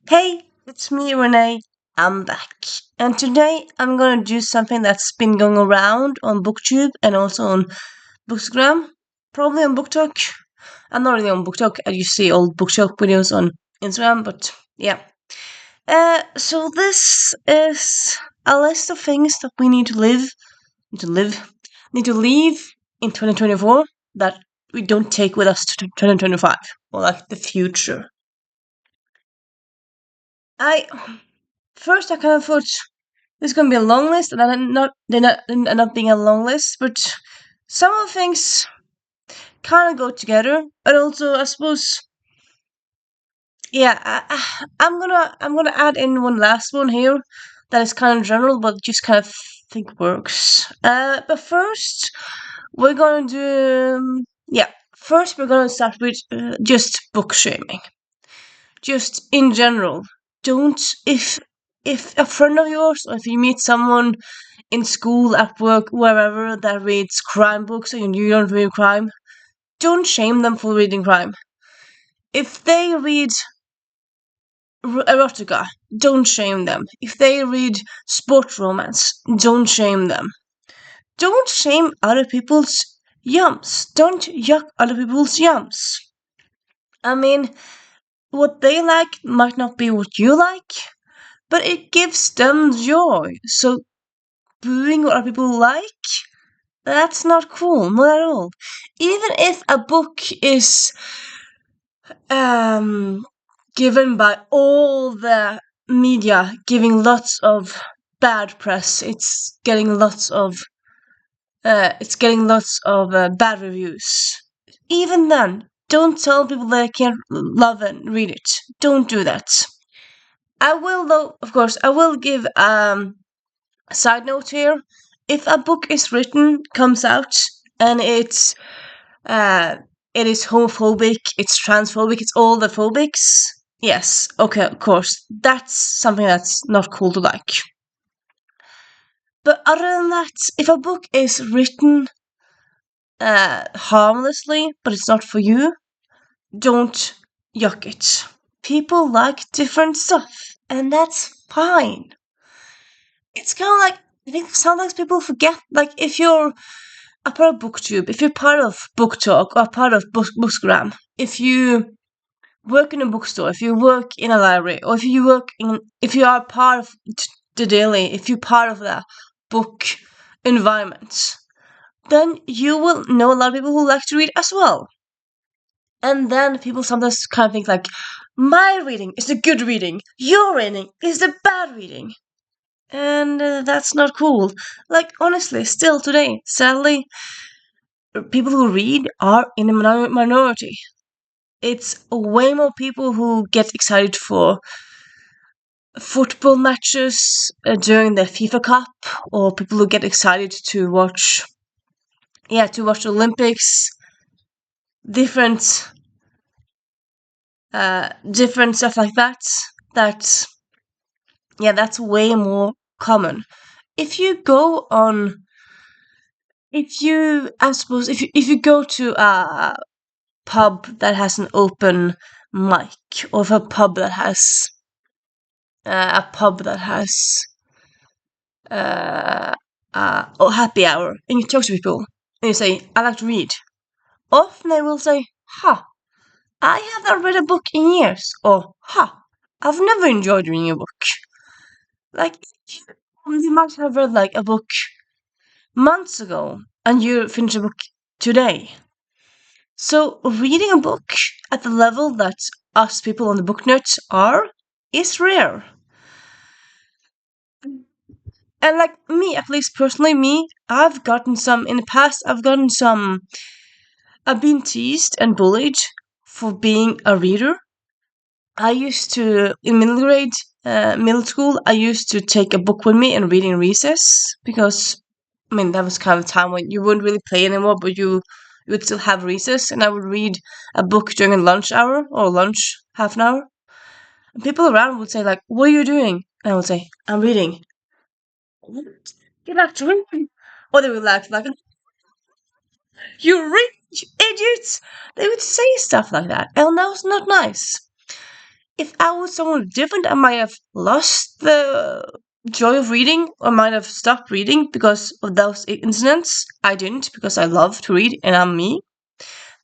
Hey, it's me, Renee. I'm back. And today I'm gonna do something that's been going around on BookTube and also on Bookstagram, probably on BookTok. I'm not really on BookTok. I just see old BookTok videos on Instagram, but yeah. So this is a list of things that we need to live, need to leave in 2024 that we don't take with us to 2025 or like the future. I First I kind of thought this is gonna be a long list, and then not they not end up being a long list, but some of the things kind of go together, and also I suppose yeah, I'm gonna add in one last one here that is kind of general, but just kind of think works. But first we're gonna do yeah. First we're gonna start with just book shaming, just in general. Don't if a friend of yours or if you meet someone in school, at work, wherever that reads crime books and you don't read crime, don't shame them for reading crime. If they read erotica, don't shame them. If they read sport romance, don't shame them. Don't shame other people's yums. Don't yuck other people's yums. I mean, what they like might not be what you like, but it gives them joy. So booing what other people like, that's not cool, not at all. Even if a book is um given by all the media giving lots of bad press, it's getting lots of bad reviews. Even then, don't tell people that I can't love and read it. Don't do that. I will though, of course, I will give a side note here. If a book is written, comes out, and uh, it is homophobic, it's transphobic, it's all the phobics. Yes, okay, of course. That's something that's not cool to like. But other than that, if a book is written harmlessly, but it's not for you, don't yuck it. People like different stuff, and that's fine. It's kind of like, I think sometimes people forget, like, if you're a part of BookTube, if you're part of BookTalk or part of Bookstagram, if you work in a bookstore, if you work in a library, or if you are part of the daily, if you're part of the book environment, then you will know a lot of people who like to read as well. And then people sometimes kind of think like, my reading is the good reading, your reading is the bad reading. And that's not cool. Like, honestly, still today, sadly, people who read are in a minority. It's way more people who get excited for football matches during the FIFA Cup, or people who get excited to watch Olympics, different, different stuff like that. That, yeah, that's way more common. If you go on, if you, I suppose, if you go to a pub that has an open mic, or if a pub that has uh, or happy hour, and you talk to people, and you say, I like to read. Often they will say, ha, I have not read a book in years, or ha, I've never enjoyed reading a book. Like, you might have read like a book months ago, and you finish a book today. So, reading a book at the level that us people on the book nerds are is rare. And like me, at least personally, me, I've gotten some in the past. I've been teased and bullied for being a reader. I used to, in middle school, I used to take a book with me and read in recess because, I mean, that was kind of a time when you wouldn't really play anymore, but you would still have recess, and I would read a book during a lunch hour or lunch half an hour. And people around would say like, "What are you doing?" And I would say, "I'm reading." "What? Get back to reading." Or they would laugh like, "You read, you idiots!" They would say stuff like that, and that was not nice. if I was someone different, I might have lost the joy of reading or might have stopped reading because of those incidents. I didn't because I love to read and I'm me.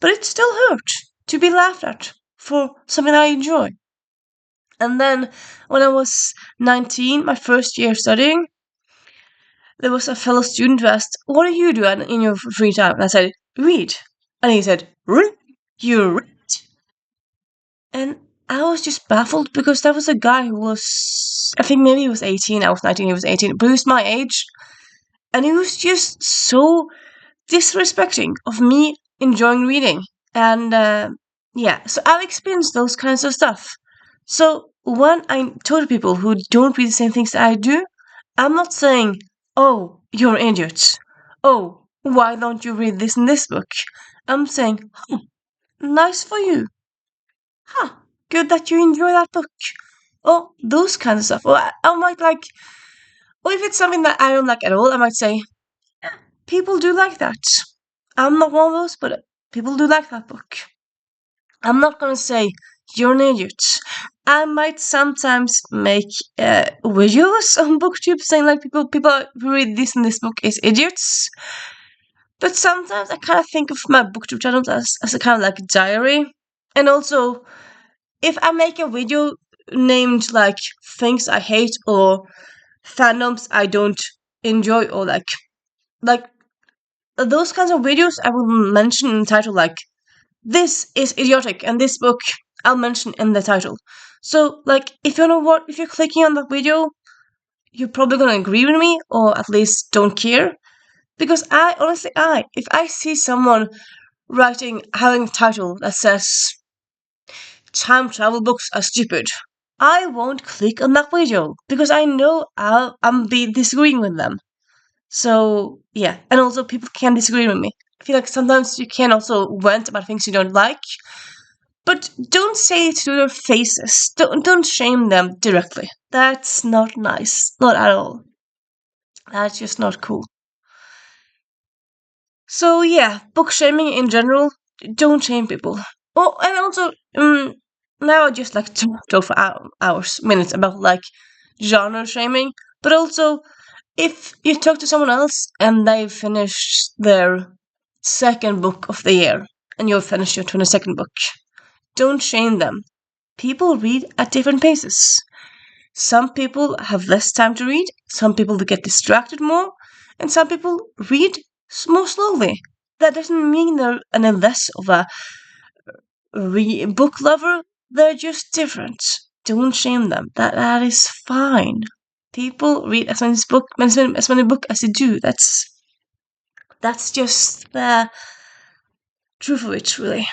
But it still hurt to be laughed at for something I enjoy. And then when I was 19, my first year studying, there was a fellow student who asked, "What do you do in your free time?" And I said, "Read." And he said, "Read? You read?" And I was just baffled because that was a guy who was, I think maybe he was 18, I was 19, he was 18, but he was my age. And he was just so disrespecting of me enjoying reading. And yeah, so I've experienced those kinds of stuff. So when I talk to people who don't read the same things that I do, I'm not saying, "Oh, you're an idiot. Oh, why don't you read this and this book?" I'm saying, "Nice for you. Huh, good that you enjoy that book." Oh, those kinds of stuff. Or I might like, or if it's something that I don't like at all, I might say, people do like that. I'm not one of those, but people do like that book. I'm not gonna say, "You're an idiot." I might sometimes make videos on booktube saying like people who read this and this book is idiots. But sometimes I kind of think of my booktube channels as a kind of like diary. And also, if I make a video named like things I hate or fandoms I don't enjoy or like those kinds of videos, I will mention in the title like, "This is idiotic," and this book I'll mention in the title. So like if you know what, if you're clicking on that video, you're probably gonna agree with me or at least don't care. Because I honestly, if I see someone having a title that says "Time travel books are stupid," I won't click on that video because I know I'm be disagreeing with them. So yeah, and also people can disagree with me. I feel like sometimes you can also vent about things you don't like, but don't say it to their faces. Don't shame them directly. That's not nice, not at all. That's just not cool. So yeah, book shaming in general, don't shame people. Oh, and also, now I just like to talk for hours, minutes about like genre shaming, but also if you talk to someone else and they've finished their second book of the year and you've finished your 22nd book, don't shame them. People read at different paces. Some people have less time to read, some people get distracted more, and some people read more slowly. That doesn't mean they're any less of a book lover, they're just different. Don't shame them. That is fine. People read as many book as they do. That's just the truth of it, really.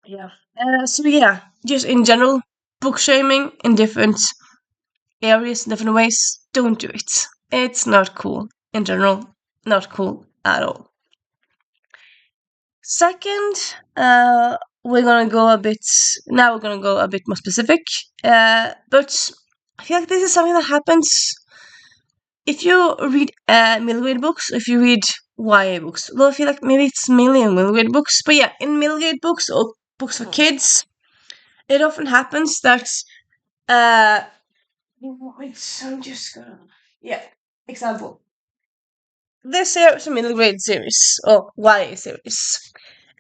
Yeah. So yeah, just in general, book shaming in different areas, different ways. Don't do it. It's not cool. In general, not cool at all. Second, we're gonna go a bit. Now we're gonna go a bit more specific. But I feel like this is something that happens if you read middle grade books. If you read YA books, although I feel like maybe it's mainly in middle grade books. But yeah, in middle grade books or books for kids, it often happens that uh. Wait, I'm just gonna. Yeah, example. This here is a middle grade series or YA series.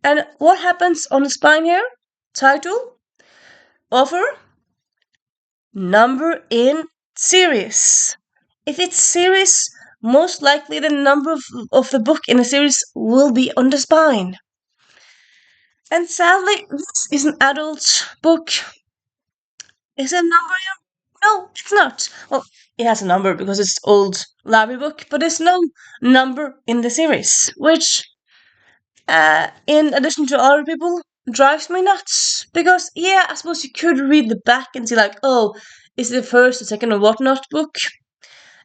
And what happens on the spine here? Title, author, number in series. If it's series, most likely the number of the book in the series will be on the spine. And sadly, this is an adult book. Is it a number here? No, it's not. Well, it has a number because it's old library book, but there's no number in the series, which in addition to other people, drives me nuts. Because, yeah, I suppose you could read the back and see, like, oh, is it the first, the second, or whatnot book?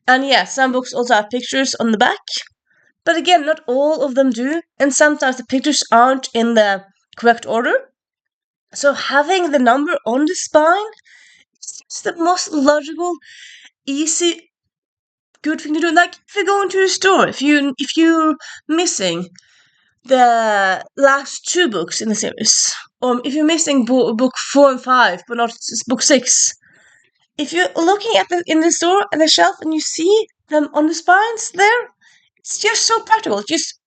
And yeah, some books also have pictures on the back. But again, not all of them do, and sometimes the pictures aren't in the correct order. So having the number on the spine is the most logical, easy, good thing to do. Like if you go into the store, if you're missing the last two books in the series, if you're missing book 4 and 5, but not book 6, if you're looking at the in the store at the shelf and you see them on the spines there, it's just so practical. Just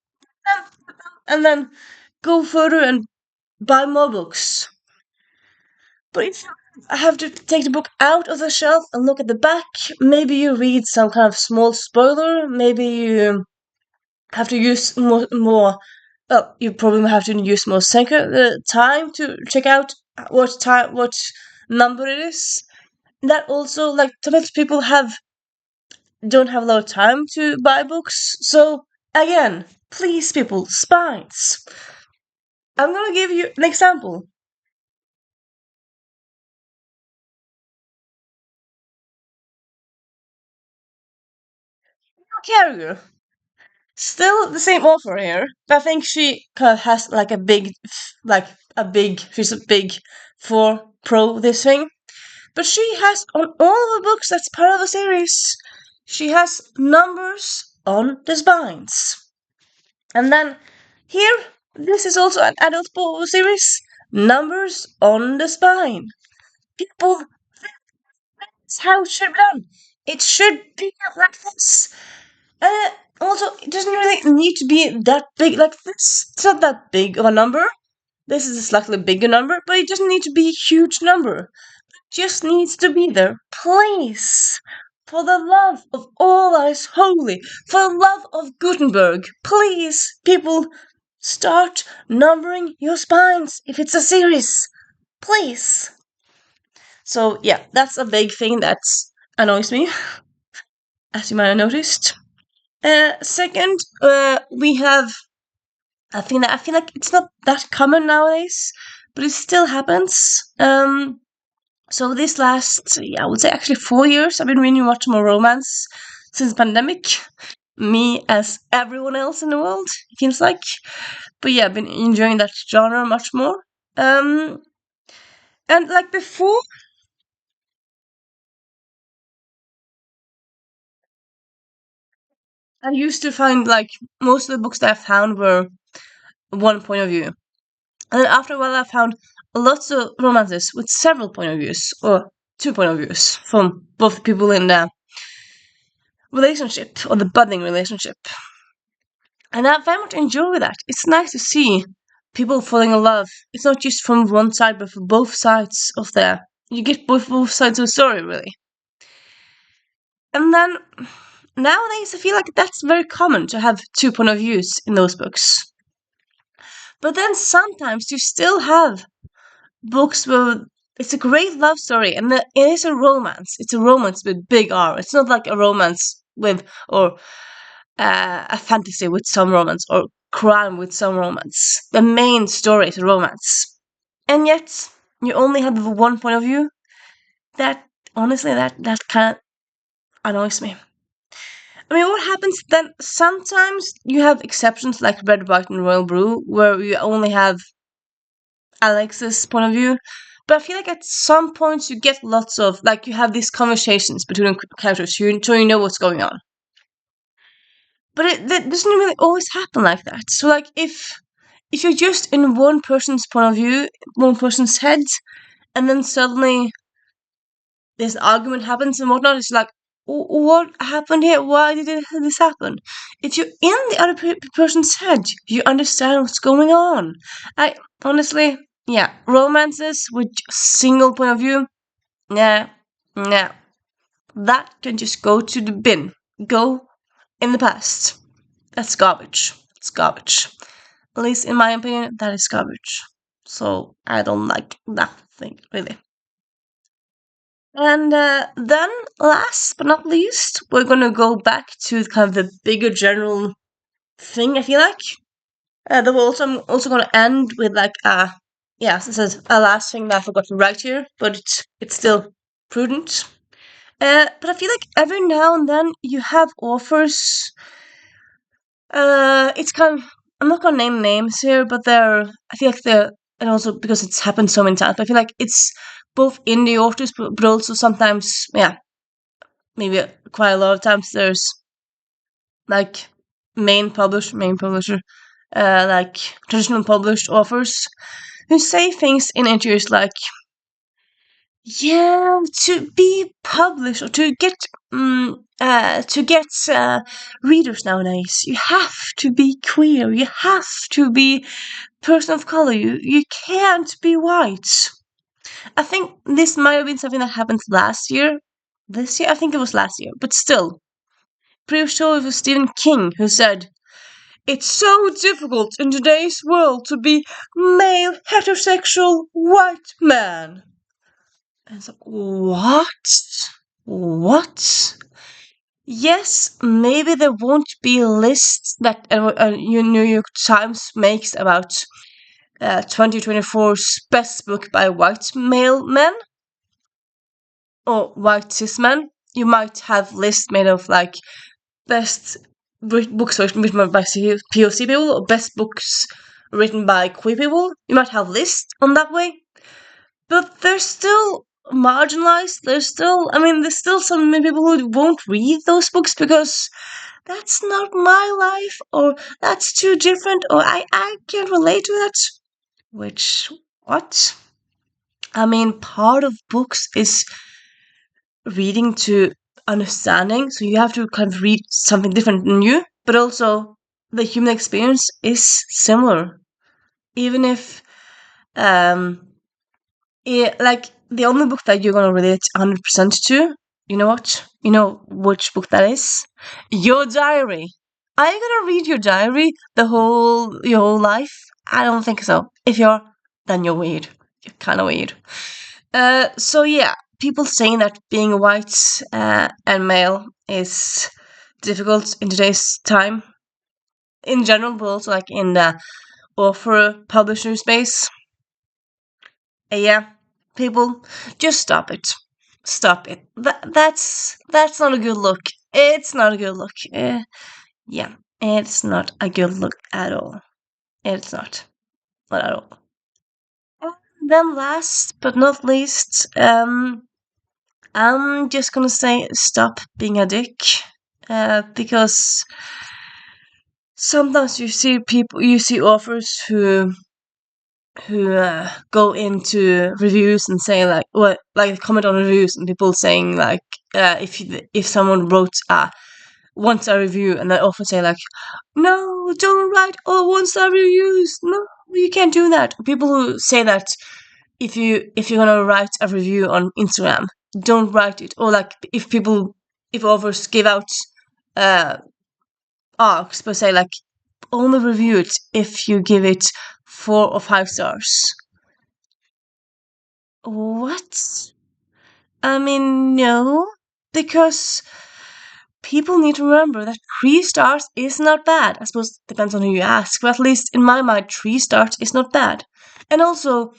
and then go further and buy more books. But if you have to take the book out of the shelf and look at the back, maybe you read some kind of small spoiler. Maybe you have to use more. Well, you probably have to use more second time to check out what number it is. That also, like, sometimes people don't have a lot of time to buy books. So again, please, people, spines. I'm gonna give you an example. Carrier. Still the same author here, but I think she kind of has like she's a big 4 Pro this thing. But she has on all of the books that's part of the series, she has numbers on the spines. And then here, this is also an adult book series, numbers on the spine. People, that's how it should be done. It should be like this. Uh, Also, it doesn't really need to be that big like this. It's not that big of a number. This is a slightly bigger number, but it doesn't need to be a huge number. It just needs to be there. Please. For the love of all that is holy, for the love of Gutenberg, please, people, start numbering your spines if it's a series. Please. So, yeah, that's a big thing that annoys me, as you might have noticed. Second, we have a thing that I feel like it's not that common nowadays, but it still happens. So this last, yeah, I would say actually 4 years, I've been reading much more romance since pandemic. Me as everyone else in the world, it feels like. But yeah, I've been enjoying that genre much more. And like before, I used to find like most of the books that I found were one point of view. And then after a while, I found lots of romances with several point of views, or 2 point of views, from both people in the relationship, or the budding relationship. And I very much enjoy that. It's nice to see people falling in love. It's not just from one side, but from both sides of the. You get both sides of the story, really. And then nowadays, I feel like that's very common to have 2 point of views in those books. But then sometimes you still have books where it's a great love story and it is a romance. It's a romance with big R. It's not like a romance with or a fantasy with some romance or crime with some romance. The main story is a romance, and yet you only have one point of view. That honestly, that kind of annoys me. I mean, what happens then? Sometimes you have exceptions like Red, White, and Royal Blue, where you only have Alex's point of view. But I feel like at some points you get lots of like you have these conversations between characters, so you know what's going on. But that doesn't really always happen like that. So like if you're just in one person's point of view, one person's head, and then suddenly this argument happens and whatnot, it's like, what happened here? Why did this happen? If you're in the other person's head, you understand what's going on. I honestly, yeah, romances with single point of view, nah, nah, that can just go to the bin. Go in the past. That's garbage. It's garbage. At least in my opinion, that is garbage. So I don't like that thing, really. And then, last but not least, we're gonna go back to kind of the bigger general thing. I feel like I'm also gonna end with like yeah, this is a last thing that I forgot to write here, but it's still prudent. But I feel like every now and then you have authors. It's kind of I'm not gonna name names here, but I feel like they're and also because it's happened so many times. But I feel like it's both indie authors, but also sometimes, yeah, maybe quite a lot of times there's like main publisher, like traditional published authors who say things in interviews like, yeah, to be published or to get readers nowadays, you have to be queer. You have to be person of color. You can't be white. I think this might have been something that happened last year. This year, I think it was last year, but still, pretty sure it was Stephen King who said, "It's so difficult in today's world to be male, heterosexual, white man." And it's like, what? What? Yes, maybe there won't be a list that New York Times makes about 2024's best book by white male men or white cis men. You might have lists made of like best books written by POC people or best books written by queer people. You might have lists on that way. But they're still marginalized. There's still some people who won't read those books because that's not my life, or that's too different, or I can't relate to that. Which, what? Part of books is reading to understanding, so you have to kind of read something different than you, but also the human experience is similar. Even if um like the only book that you're gonna relate 100% to, you know what? You know which book that is? Your diary. Are you gonna read your diary your whole life? I don't think so. If you're, then you're weird. You're kind of weird. So yeah, people saying that being white and male is difficult in today's time, in general, but also like in the author publisher space. Yeah, people, just stop it. Stop it. That's not a good look. It's not a good look. Yeah, it's not a good look at all. It's not at all. Then last but not least, I'm just gonna say stop being a dick. Because sometimes you see authors who go into reviews and say like comment on reviews and people saying like if someone wants a review and they often say like, no, don't write all 1-star reviews, no, you can't do that. People who say that if you're gonna write a review on Instagram, don't write it. Or like if authors give out uh arcs but say like only review it if you give it 4 or 5 stars. What? No, because people need to remember that 3 stars is not bad. I suppose it depends on who you ask, but at least in my mind, 3 stars is not bad. And also,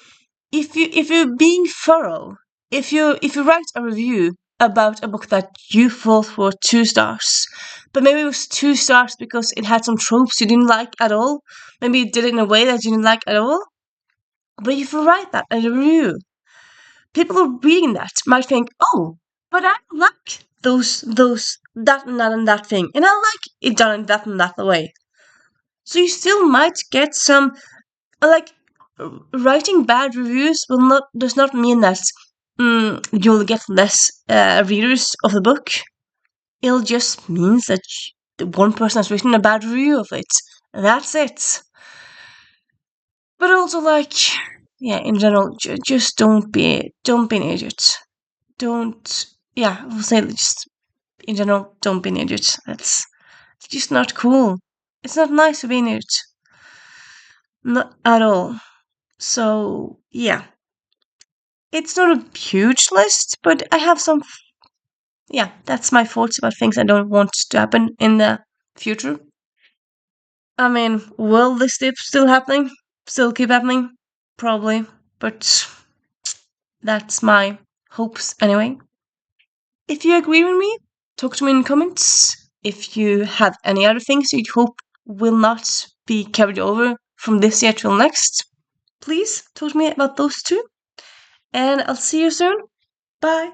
if you're being thorough, if you write a review about a book that you thought were 2 stars, but maybe it was 2 stars because it had some tropes you didn't like at all, maybe it did it in a way that you didn't like at all. But if you write that in a review, people who are reading that might think, oh, but I like those that and that thing, and I like it done in that and that way. So you still might get some like writing bad reviews will not does not mean that you'll get less readers of the book. It just means that one person has written a bad review of it. That's it. But also, like, yeah, in general, just don't be an idiot. Don't, yeah, we'll say just in general, don't be an idiot. That's just not cool. It's not nice to be an idiot. Not at all. So, yeah. It's not a huge list, but I have some, yeah, that's my thoughts about things I don't want to happen in the future. Will this dip still happening? Still keep happening? Probably, but that's my hopes anyway. If you agree with me, talk to me in the comments. If you have any other things you hope will not be carried over from this year till next, please talk to me about those too. And I'll see you soon. Bye.